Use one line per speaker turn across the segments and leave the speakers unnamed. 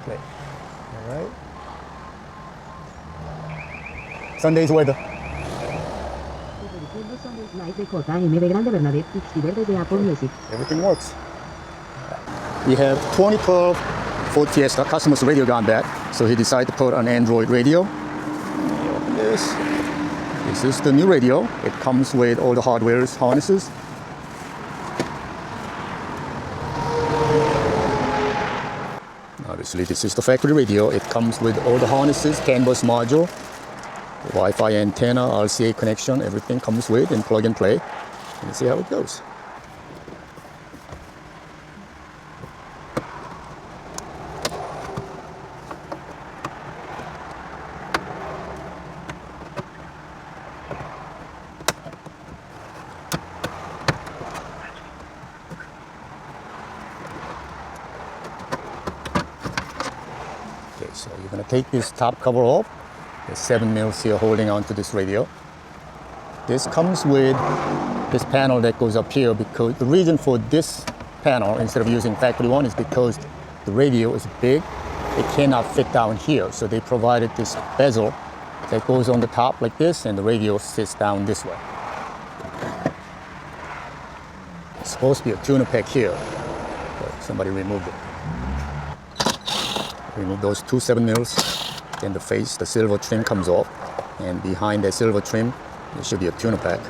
Play. All right. Sunday's weather. Everything works. We have 2012 Ford Fiesta. Customer's radio gone bad, so he decided to put an Android radio. Open this. This is the new radio. It comes with all the hardware harnesses. Obviously, this is the factory radio. It comes with all the harnesses, CAN bus module, Wi-Fi antenna, RCA connection, everything comes with and plug and play. Let's see how it goes. Okay, so you're going to take this top cover off. There's 7 mils here holding on to this radio. This comes with this panel that goes up here, because the reason for this panel instead of using factory one is because the radio is big. It cannot fit down here. So they provided this bezel that goes on the top like this, and the radio sits down this way. It's supposed to be a tuner pack here, but somebody removed it. Remove those 2 7 mils. Then the face, the silver trim comes off, and behind that silver trim, there should be a tuner pack.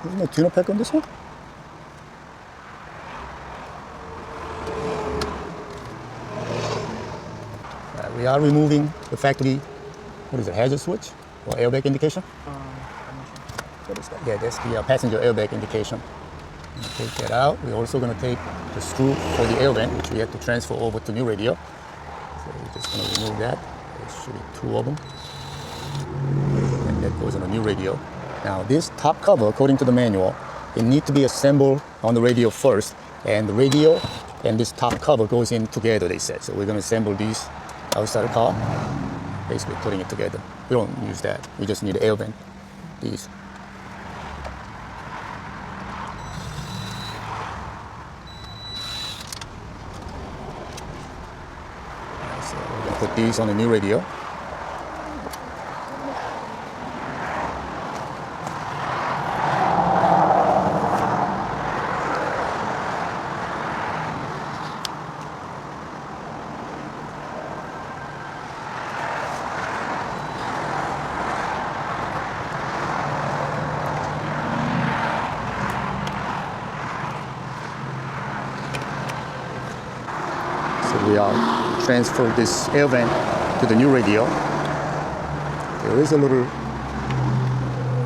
There's no tuner pack on this one? We are removing the factory, what is it, hazard switch or airbag indication? What is that? Yeah, that's the passenger airbag indication. Take that out. We're also going to take the screw for the air vent, which we have to transfer over to new radio. So we're just going to remove that. There should be 2 of them. And that goes on a new radio. Now this top cover, according to the manual, it needs to be assembled on the radio first. And the radio and this top cover goes in together, they said. So we're going to assemble these outside the car, basically putting it together. We don't use that. We just need the air vent, these. So we're going to put these on the new radio. So we are transfer this air vent to the new radio. There is a little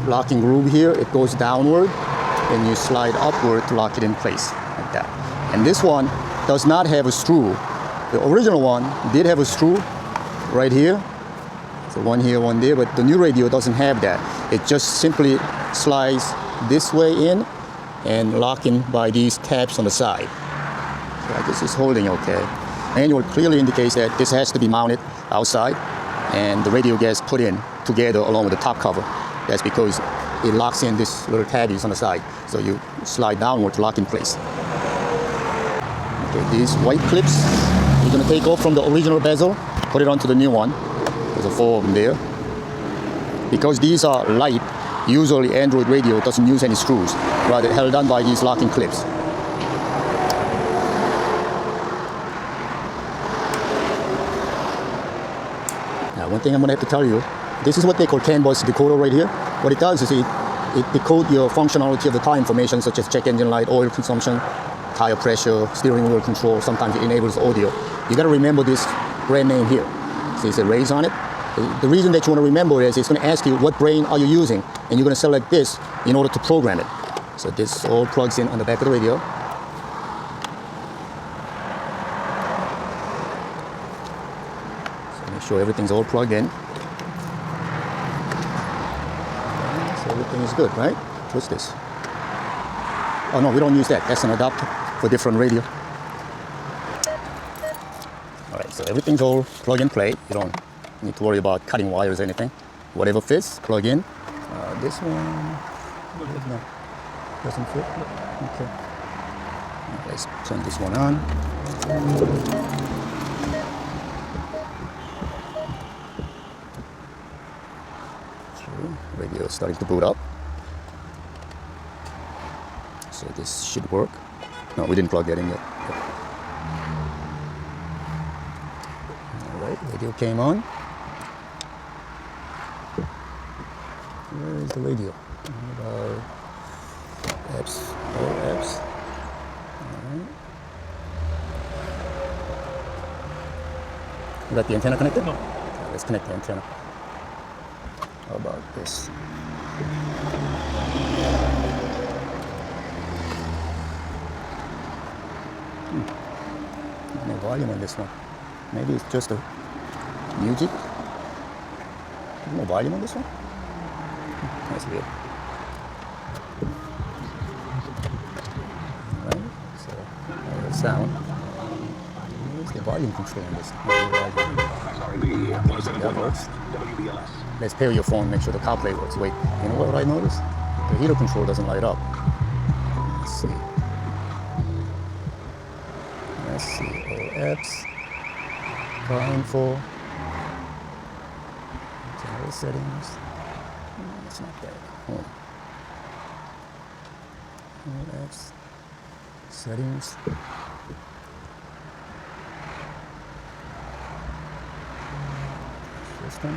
locking groove here. It goes downward and you slide upward to lock it in place like that. And this one does not have a screw. The original one did have a screw right here. So one here, one there, but the new radio doesn't have that. It just simply slides this way in and lock in by these tabs on the side. So I guess it's holding okay. Manual clearly indicates that this has to be mounted outside and the radio gets put in together along with the top cover. That's because it locks in this little tabbies on the side. So you slide downward to lock in place. Okay, these white clips, you're going to take off from the original bezel, put it onto the new one. There's 4 of them there. Because these are light, usually Android radio doesn't use any screws, rather held on by these locking clips. One thing I'm going to have to tell you, this is what they call CAN bus decoder right here. What it does is it decodes your functionality of the car information, such as check engine light, oil consumption, tire pressure, steering wheel control. Sometimes it enables audio. You got to remember this brand name here. See, it's a raise on it. The reason that you want to remember it is it's going to ask you what brain are you using, and you're going to select this in order to program it. So this all plugs in on the back of the radio. Make sure everything's all plugged in. So everything is good, right? What's this? Oh no, we don't use that. That's an adapter for different radio. All right, so everything's all plug and play. You don't need to worry about cutting wires or anything. Whatever fits, plug in. This one, no, doesn't fit. Okay. Let's turn this one on. Radio is starting to boot up. So this should work. No, we didn't plug that in yet. Alright, radio came on. Where is the radio? Apps. Oh, apps. Alright. You got the antenna connected? No. Okay, let's connect the antenna. How about this? No volume on this one. Maybe it's just a music. No volume on this one? That's weird. Right? So, sound. Where's the volume control on this? That works. Let's pair your phone, make sure the Carplay works. Wait, you know what I noticed? The heater control doesn't light up. Let's see. All apps. Car info. General settings. It's not there. Home. All apps. Settings. System.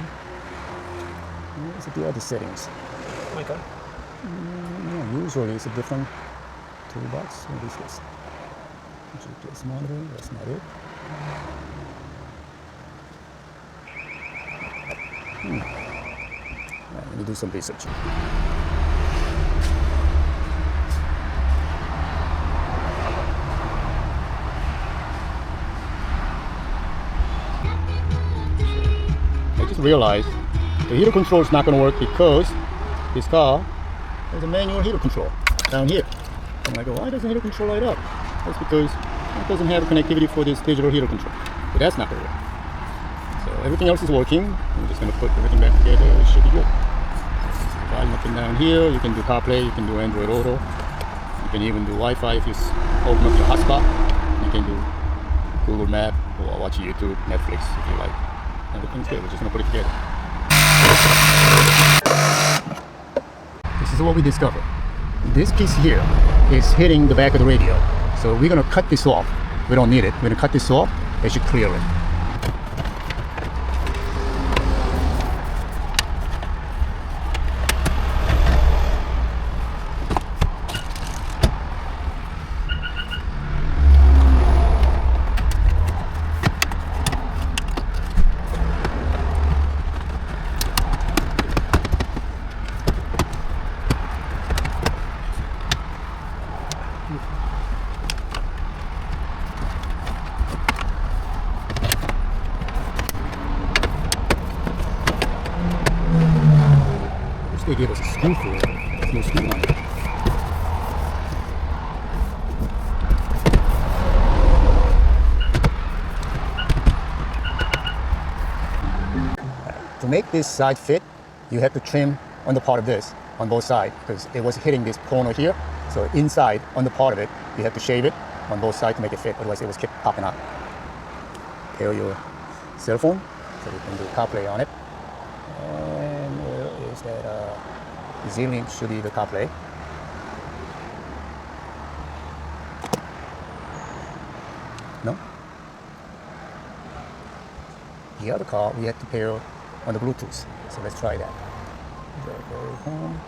Where's the other settings?
Okay.
No, usually it's a different toolbox. What is this? GPS monitor, that's not it. Right, let me do some research. I just realized the heater control is not going to work because this car has a manual heater control down here. I'm like, why doesn't heater control light up? That's because it doesn't have connectivity for this digital heater control. But that's not going to work. So everything else is working. I'm just going to put everything back together. It should be good. Volume up and down here. You can do CarPlay. You can do Android Auto. You can even do Wi-Fi if you open up your hotspot. You can do Google Map or watch YouTube, Netflix if you like. Everything's good. We're just going to put it together. This is what we discovered. This piece here is hitting the back of the radio. So we're going to cut this off. We don't need it. We're going to cut this off. It should clear it. They gave us a screw for it. There's no screw on it. To make this side fit, you have to trim on the part of this, on both sides, because it was hitting this corner here. So inside, on the part of it, you have to shave it on both sides to make it fit, otherwise it was kept popping out. Pair your cell phone, so you can do CarPlay on it. And where is that? Z-Link should be the CarPlay. No? The other car we had to pair on the Bluetooth. So let's try that. Go home.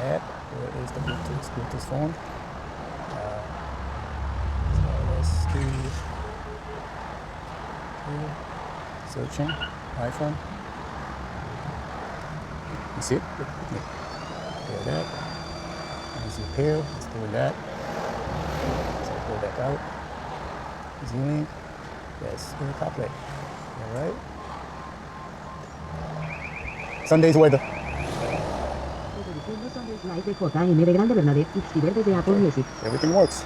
App. Where is the Bluetooth phone? So let's do here. Searching. iPhone. You see it? Yeah. Pair that. Easy pair. Let's do that. So go back out. Z-Link. Yes, in the CarPlay. Alright. Sunday's weather. Everything works.